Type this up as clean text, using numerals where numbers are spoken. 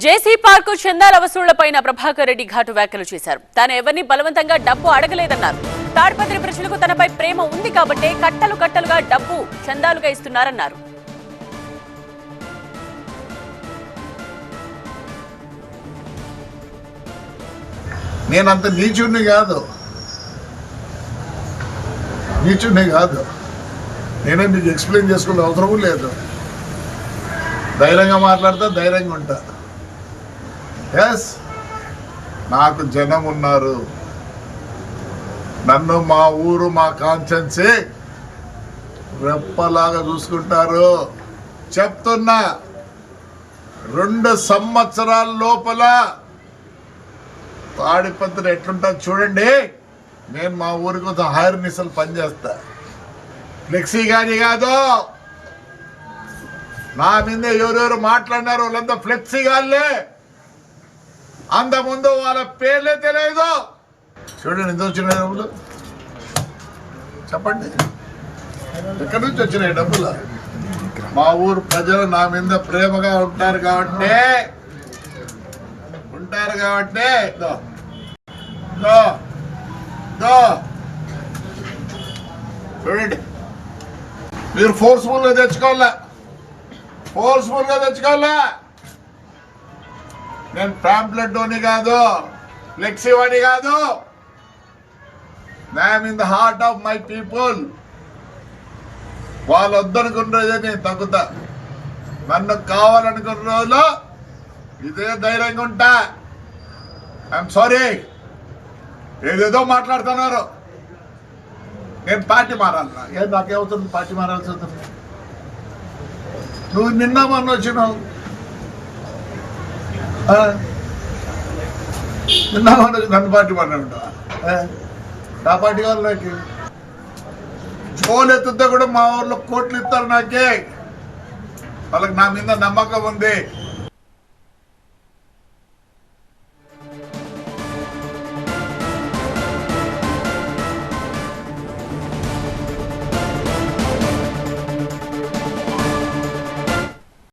జేసీ park చందాల వసూళ్లపైన ప్రభాకర్ రెడ్డి ఘాటు వ్యాఖ్యలు చేశారు. తాను ఎవరిని బలవంతంగా డబ్బు అడగలేదన్నారు. తాడిపత్రి ప్రజలకు తనపై ప్రేమ ఉంది కాబట్టే కట్టలు కట్టలుగా డబ్బు చందాలుగా ఇస్తున్నారన్నారు. నేనంత నీచుడిని కాదు. నేనే మీకు ఎక్స్ప్లెయిన్ చేసుకునే అవసరం లేదు. ధైర్యంగా మాట్లాడతా, ధైర్యంగా ఉంటా. ఎస్, నాకు జనం ఉన్నారు. నన్ను మా ఊరు, మా కాన్స్టిట్యున్సీ రెప్పలాగా చూసుకుంటారు. చెప్తున్నా, 2 సంవత్సరాల లోపల తాడిపత్రి ఎట్లుంటుంది చూడండి. నేను మా ఊరి కోసం హైర్ నిసలు పనిచేస్తా. ఫ్లెక్సీ కానీ కాదు. నా మీద ఎవరెవరు మాట్లాడినారు వాళ్ళంతా ఫ్లెక్సీ గాళ్ళే. అంతకుముందు వాళ్ళ పేర్లే తెలియదు. చూడండి ఎంత వచ్చినాయి డబ్బులు, చెప్పండి. ఎక్కడి నుంచి వచ్చినాయి డబ్బులు? మా ఊరు ప్రజలు నా మీద ప్రేమగా ఉంటారు కాబట్టి చూడండి. మీరు ఫోర్స్ఫుల్గా తెచ్చుకోవాలా. నేను పాంప్లెట్ అని కాదు, ఫ్లెక్సీ అని కాదు. I'm in the heart of my people. వాళ్ళు వద్దనుకున్న నేను తగ్గుతా. నన్ను కావాలనుకున్న రోజులు ఇదే ధైర్యంగా ఉంటా. ఐఎమ్ సారీ, ఏదేదో మాట్లాడుతున్నారు. నేను పార్టీ మారాలన్నా ఏం నాకేమవుతుంది? పార్టీ మారాల్సి అవుతుంది. నువ్వు నిన్న మొన్న వచ్చినావు, నిన్న మొన్న నన్ను పార్టీ మాట్లాడుంటావా? నా పార్టీ వాళ్ళు నాకు జోలు ఎత్తుతే కూడా మా ఊళ్ళో కోట్లు ఇస్తారు నాకే. వాళ్ళకి నా మీద నమ్మకం ఉంది.